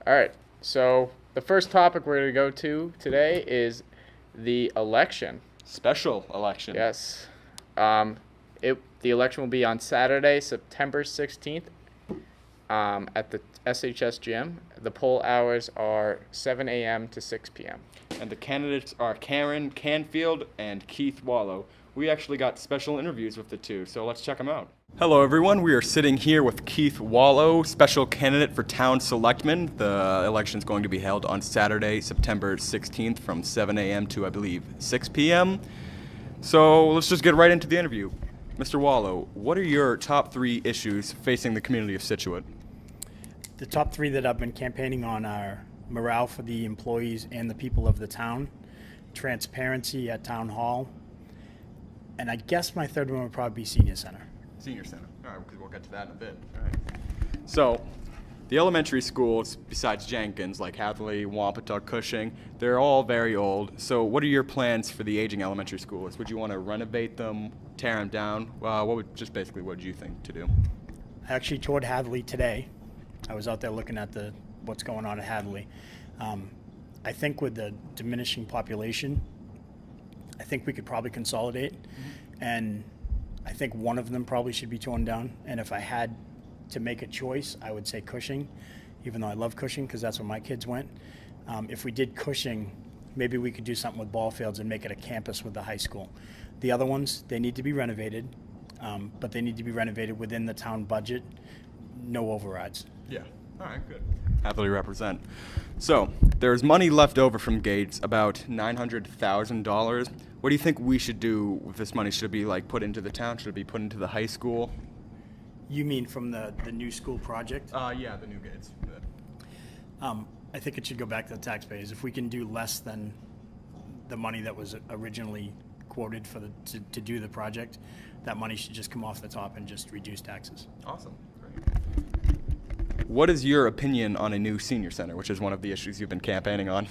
All right. So the first topic we're going to go to today is the election. Special election. Yes. The election will be on Saturday, September 16th, at the SHS gym. The poll hours are 7 a.m. to 6 p.m. And the candidates are Karen Canfield and Keith Walo. We actually got special interviews with the two, so let's check them out. Hello everyone, we are sitting here with Keith Walo, special candidate for town selectmen. The election is going to be held on Saturday, September 16th from 7 a.m. to, I believe, 6 p.m. So let's just get right into the interview. Mr. Walo, what are your top 3 issues facing the community of Scituate? The top 3 that I've been campaigning on are morale for the employees and the people of the town, transparency at town hall, and I guess my third one would probably be senior center. Senior center. All right, because we'll get to that in a bit. All right. So, the elementary schools, besides Jenkins, like Hadley, Wampatuck, Cushing, they're all very old. So, what are your plans for the aging elementary schools? Would you want to renovate them, tear them down? What would you think to do? I actually toured Hadley today. I was out there looking at what's going on at Hadley. I think with the diminishing population, I think we could probably consolidate, and I think one of them probably should be torn down. And if I had to make a choice, I would say Cushing, even though I love Cushing because that's where my kids went. If we did Cushing, maybe we could do something with ball fields and make it a campus with the high school. The other ones, they need to be renovated, but they need to be renovated within the town budget, no overrides. Yeah. All right, good. Happily represent. So, there's money left over from Gates, about $900,000. What do you think we should do with this money? Should it be put into the town? Should it be put into the high school? You mean from the new school project? Yeah, the new Gates. I think it should go back to the taxpayers. If we can do less than the money that was originally quoted to do the project, that money should just come off the top and just reduce taxes. Awesome. Great. What is your opinion on a new senior center, which is one of the issues you've been campaigning on?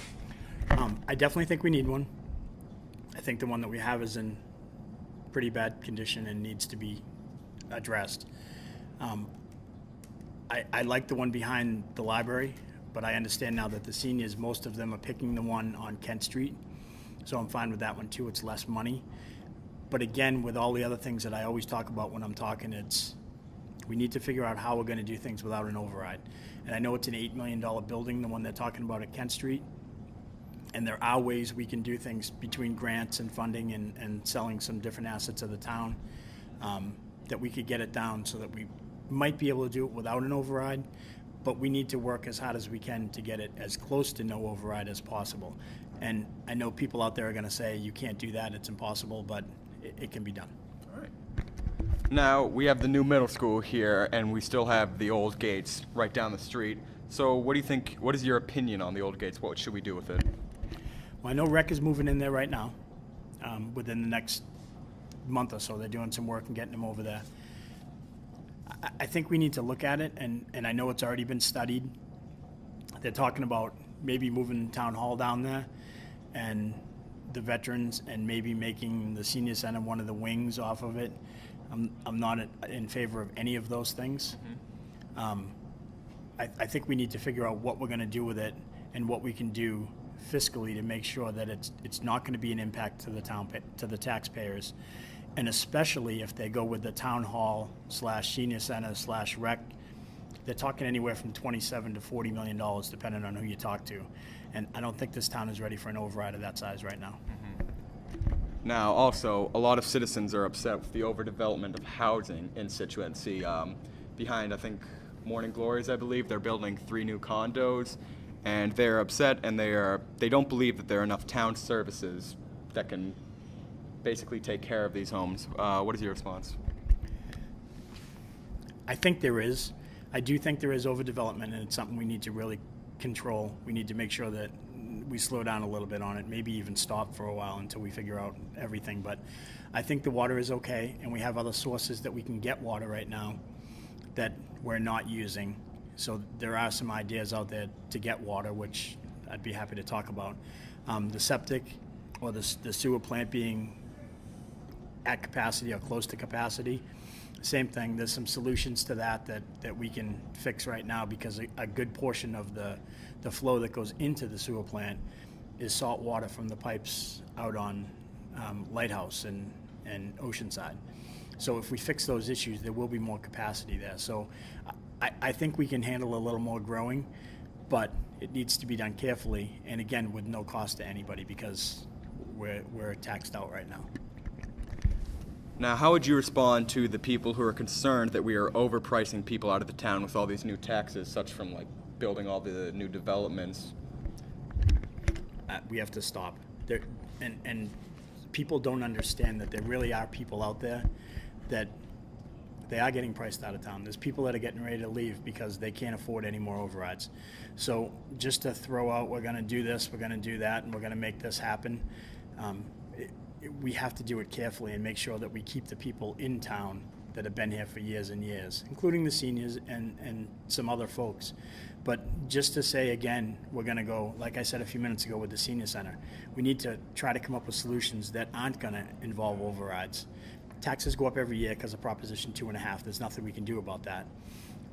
I definitely think we need one. I think the one that we have is in pretty bad condition and needs to be addressed. I like the one behind the library, but I understand now that the seniors, most of them are picking the one on Kent Street, so I'm fine with that one too. It's less money. But again, with all the other things that I always talk about when I'm talking, we need to figure out how we're going to do things without an override. And I know it's an $8 million building, the one they're talking about at Kent Street. And there are ways we can do things between grants and funding and selling some different assets of the town that we could get it down so that we might be able to do it without an override. But we need to work as hard as we can to get it as close to no override as possible. And I know people out there are going to say, you can't do that, it's impossible, but it can be done. All right. Now, we have the new middle school here, and we still have the old Gates right down the street. So what do you think, what is your opinion on the old Gates? What should we do with it? Well, I know Rec is moving in there right now. Within the next month or so, they're doing some work and getting them over there. I think we need to look at it, and I know it's already been studied. They're talking about maybe moving town hall down there and the veterans and maybe making the senior center one of the wings off of it. I'm not in favor of any of those things. I think we need to figure out what we're going to do with it and what we can do fiscally to make sure that it's not going to be an impact to the town, to the taxpayers, and especially if they go with the town hall / senior center / rec. They're talking anywhere from $27 to $40 million, depending on who you talk to, and I don't think this town is ready for an override of that size right now. Now, also, a lot of citizens are upset with the overdevelopment of housing in Scituate. Behind, I think, Morning Glories, I believe, they're building 3 new condos, and they're upset, and they don't believe that there are enough town services that can basically take care of these homes. What is your response? I think there is. I do think there is overdevelopment, and it's something we need to really control. We need to make sure that we slow down a little bit on it, maybe even stop for a while until we figure out everything. But I think the water is okay, and we have other sources that we can get water right now that we're not using. So there are some ideas out there to get water, which I'd be happy to talk about. The septic or the sewer plant being at capacity or close to capacity, Same thing. There's some solutions to that we can fix right now, because a good portion of the flow that goes into the sewer plant is salt water from the pipes out on Lighthouse and Oceanside. So if we fix those issues, there will be more capacity there. So I think we can handle a little more growing, but it needs to be done carefully, and again, with no cost to anybody, because we're taxed out right now. Now, how would you respond to the people who are concerned that we are overpricing people out of the town with all these new taxes, such from like building all the new developments? We have to stop. And people don't understand that there really are people out there that they are getting priced out of town. There's people that are getting ready to leave because they can't afford any more overrides. So just to throw out, we're going to do this, we're going to do that, and we're going to make this happen, we have to do it carefully and make sure that we keep the people in town that have been here for years and years, including the seniors and some other folks. But just to say, again, we're going to go, like I said a few minutes ago with the senior center, we need to try to come up with solutions that aren't going to involve overrides. Taxes go up every year because of Proposition 2.5. There's nothing we can do about that.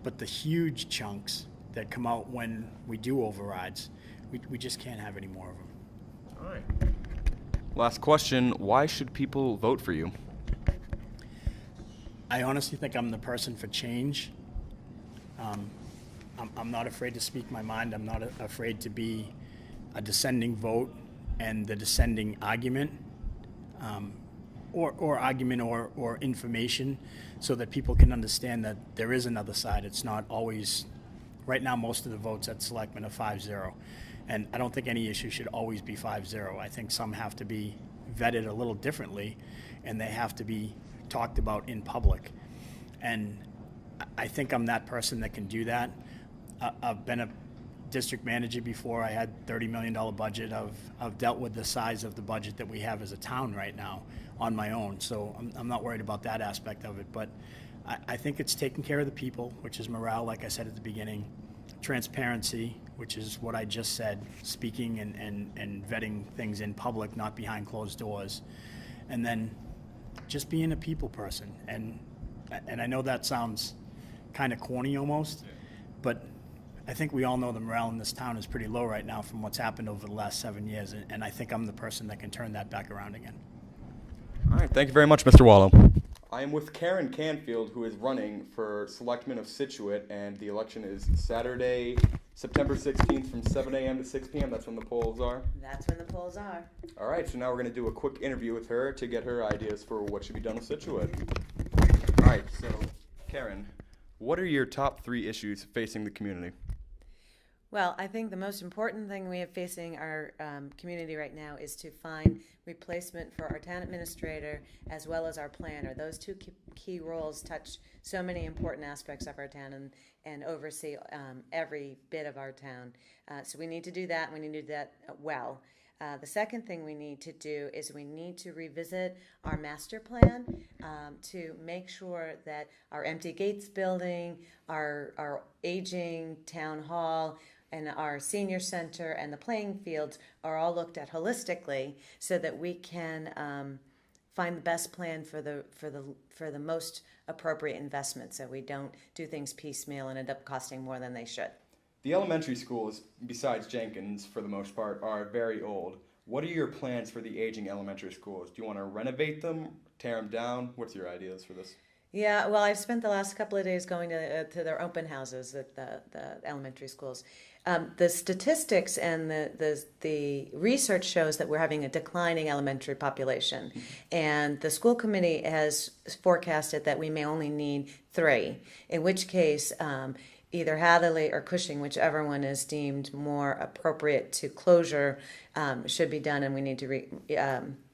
But the huge chunks that come out when we do overrides, we just can't have any more of them. All right. Last question, why should people vote for you? I honestly think I'm the person for change. I'm not afraid to speak my mind. I'm not afraid to be a dissenting vote and the dissenting argument, or argument or information, so that people can understand that there is another side. It's not always, right now most of the votes at selectmen are 5-0. And I don't think any issue should always be 5-0. I think some have to be vetted a little differently, and they have to be talked about in public. And I think I'm that person that can do that. I've been a district manager before. I had $30 million budget. I've dealt with the size of the budget that we have as a town right now on my own. So I'm not worried about that aspect of it. But I think it's taking care of the people, which is morale, like I said at the beginning, transparency, which is what I just said, speaking and vetting things in public, not behind closed doors, and then just being a people person. And I know that sounds kind of corny almost, but I think we all know the morale in this town is pretty low right now from what's happened over the last 7 years, and I think I'm the person that can turn that back around again. All right, thank you very much, Mr. Walo. I am with Karen Canfield, who is running for Selectman of Scituate, and the election is Saturday, September 16th from 7 a.m. to 6 p.m. That's when the polls are? That's when the polls are. All right, so now we're going to do a quick interview with her to get her ideas for what should be done with Scituate. All right, so Karen, what are your top 3 issues facing the community? Well, I think the most important thing we have facing our community right now is to find replacement for our town administrator as well as our planner. Those two key roles touch so many important aspects of our town and oversee every bit of our town. So we need to do that, and we need to do that well. The second thing we need to do is we need to revisit our master plan to make sure that our empty gates building, our aging town hall, and our senior center and the playing fields are all looked at holistically, so that we can find the best plan for the most appropriate investment, so we don't do things piecemeal and end up costing more than they should. The elementary schools, besides Jenkins for the most part, are very old. What are your plans for the aging elementary schools? Do you want to renovate them, tear them down? What's your ideas for this? Yeah, well, I've spent the last couple of days going to their open houses at the elementary schools. The statistics and the research shows that we're having a declining elementary population, and the school committee has forecasted that we may only need 3, in which case either Hatherley or Cushing, whichever one is deemed more appropriate to closure, should be done, and we need to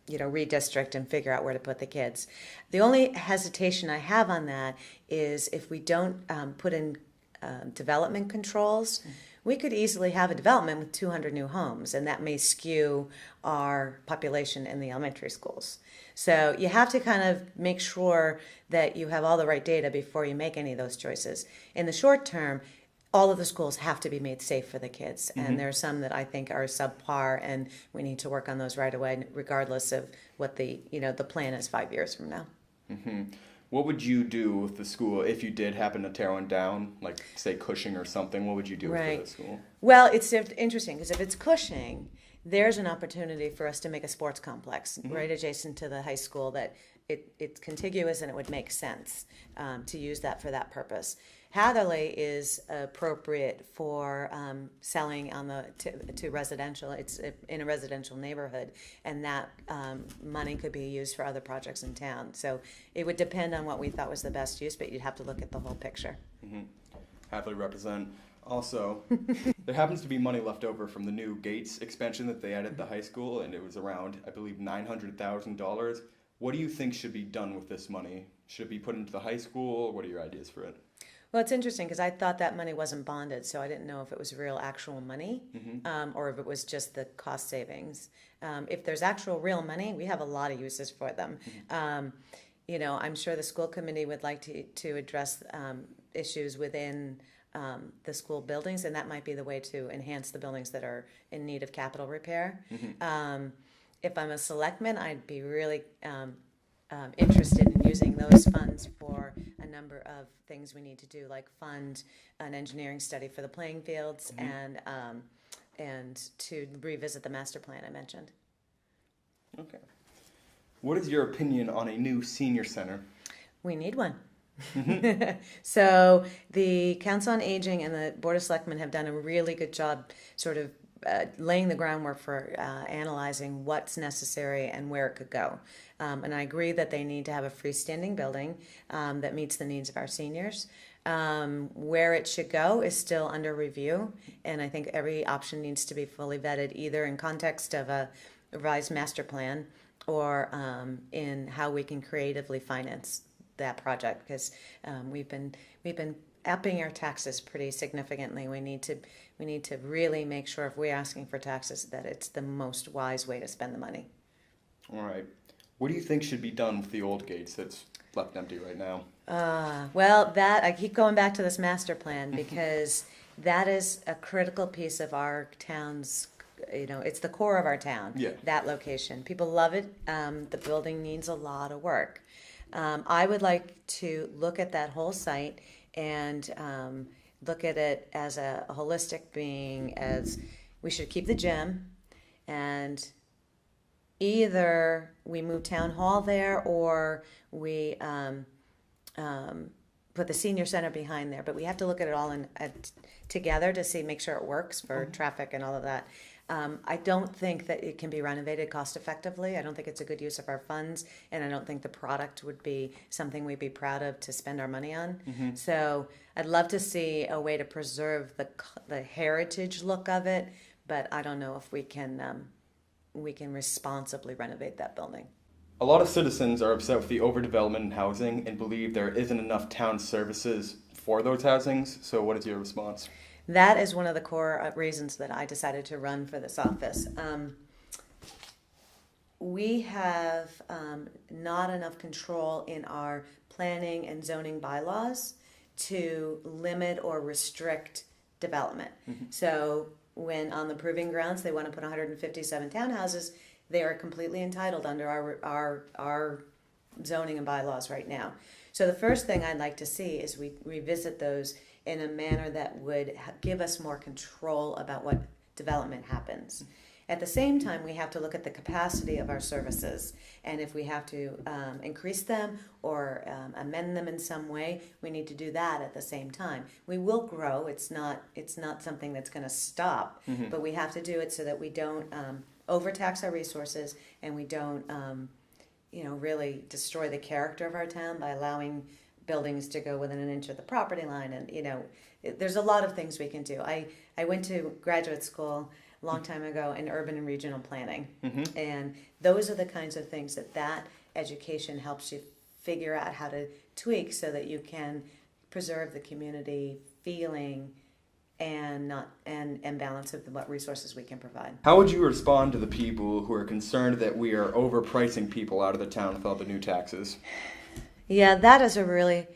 redistrict and figure out where to put the kids. The only hesitation I have on that is if we don't put in development controls, we could easily have a development with 200 new homes, and that may skew our population in the elementary schools. So you have to kind of make sure that you have all the right data before you make any of those choices. In the short term, all of the schools have to be made safe for the kids, and there are some that I think are subpar, and we need to work on those right away, regardless of what the plan is 5 years from now. What would you do with the school if you did happen to tear one down, like say Cushing or something? What would you do Right. with the school? Well, it's interesting because if it's Cushing, there's an opportunity for us to make a sports complex right adjacent to the high school that it's contiguous and it would make sense to use that for that purpose. Hatherley is appropriate for selling on to residential. It's in a residential neighborhood, and that money could be used for other projects in town. So it would depend on what we thought was the best use, but you'd have to look at the whole picture. Happily represent. Also, there happens to be money left over from the new Gates expansion that they added at the high school, and it was around, I believe, $900,000. What do you think should be done with this money? Should it be put into the high school? What are your ideas for it? Well, it's interesting because I thought that money wasn't bonded, so I didn't know if it was real actual money or if it was just the cost savings. If there's actual real money, we have a lot of uses for them. I'm sure the school committee would like to address issues within the school buildings, and that might be the way to enhance the buildings that are in need of capital repair. If I'm a selectman, I'd be really interested in using those funds for a number of things we need to do, like fund an engineering study for the playing fields and to revisit the master plan I mentioned. Okay. What is your opinion on a new senior center? We need one. So the Council on Aging and the Board of Selectmen have done a really good job sort of laying the groundwork for analyzing what's necessary and where it could go. And I agree that they need to have a freestanding building that meets the needs of our seniors. Where it should go is still under review, and I think every option needs to be fully vetted, either in context of a revised master plan or in how we can creatively finance that project, because we've been upping our taxes pretty significantly. We need to really make sure if we're asking for taxes that it's the most wise way to spend the money. All right. What do you think should be done with the old Gates that's left empty right now? Well, that I keep going back to this master plan because that is a critical piece of our town's. It's the core of our town. Yeah. That location, people love it. The building needs a lot of work. I would like to look at that whole site and look at it as a holistic being, as we should keep the gym, and either we move town hall there or we put the senior center behind there. But we have to look at it all together to make sure it works for traffic and all of that. I don't think that it can be renovated cost effectively. I don't think it's a good use of our funds, and I don't think the product would be something we'd be proud of to spend our money on. So I'd love to see a way to preserve the heritage look of it, but I don't know if we can responsibly renovate that building. A lot of citizens are upset with the overdevelopment in housing and believe there isn't enough town services for those housings. So what is your response? That is one of the core reasons that I decided to run for this office. We have not enough control in our planning and zoning bylaws to limit or restrict development. So when on the proving grounds they want to put 157 townhouses, they are completely entitled under our zoning and bylaws right now. So the first thing I'd like to see is we revisit those in a manner that would give us more control about what development happens. At the same time, we have to look at the capacity of our services, and if we have to increase them or amend them in some way, we need to do that at the same time. We will grow. It's not something that's going to stop, but we have to do it so that we don't overtax our resources and we don't really destroy the character of our town by allowing buildings to go within an inch of the property line. And there's a lot of things we can do. I went to graduate school a long time ago in urban and regional planning, and those are the kinds of things that education helps you figure out how to tweak so that you can preserve the community feeling and balance of what resources we can provide. How would you respond to the people who are concerned that we are overpricing people out of the town with all the new taxes? Yeah, that is a really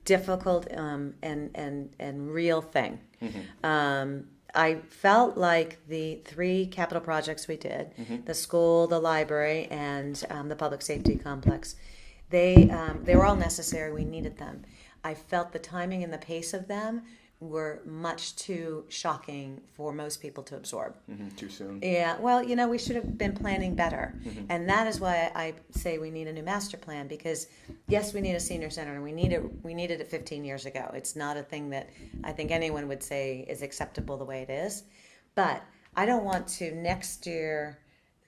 difficult and real thing. I felt like the 3 capital projects we did, the school, the library, and the public safety complex, They were all necessary. We needed them. I felt the timing and the pace of them were much too shocking for most people to absorb. Too soon. Yeah, well, we should have been planning better. And that is why I say we need a new master plan, because yes, we need a senior center, and we needed it 15 years ago. It's not a thing that I think anyone would say is acceptable the way it is. But I don't want to next year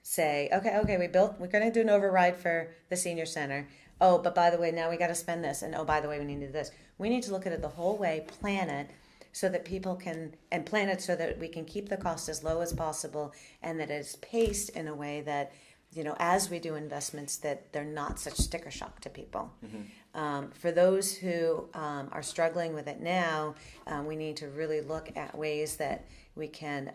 say, okay, we're going to do an override for the senior center. Oh, but by the way, now we got to spend this, and oh, by the way, we need to do this. We need to look at it the whole way, plan it, so that people can, and plan it so that we can keep the cost as low as possible, and that it's paced in a way that, as we do investments, that they're not such sticker shock to people. For those who are struggling with it now, we need to really look at ways that we can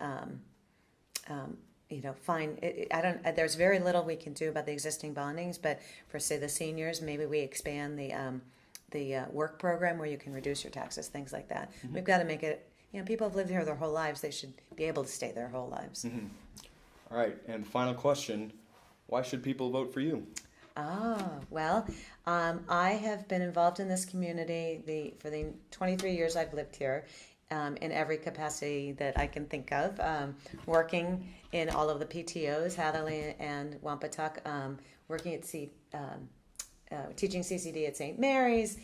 find it. There's very little we can do about the existing bondings, but for, say, the seniors, maybe we expand the work program where you can reduce your taxes, things like that. We've got to make it, people have lived here their whole lives. They should be able to stay their whole lives. All right, and final question, why should people vote for you? Well, I have been involved in this community for the 23 years I've lived here, in every capacity that I can think of, working in all of the PTOs, Hatherley and Wampatuck, working at teaching CCD at St. Mary's,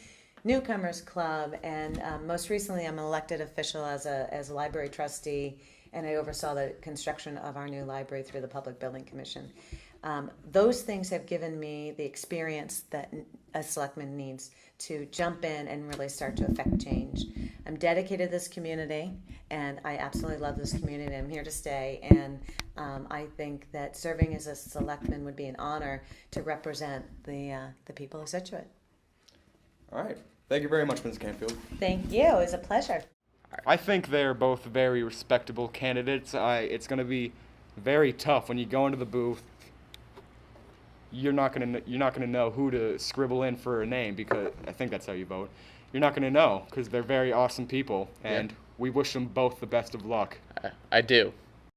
Newcomers Club, and most recently I'm an elected official as a library trustee, and I oversaw the construction of our new library through the Public Building Commission. Those things have given me the experience that a selectman needs to jump in and really start to affect change. I'm dedicated to this community, and I absolutely love this community. I'm here to stay, and I think that serving as a selectman would be an honor to represent the people of Situate. All right. Thank you very much, Ms. Canfield. Thank you. It was a pleasure. I think they're both very respectable candidates. It's going to be very tough when you go into the booth. You're not gonna know who to scribble in for a name, because I think that's how you vote. You're not gonna know because they're very awesome people, and we wish them both the best of luck. I do.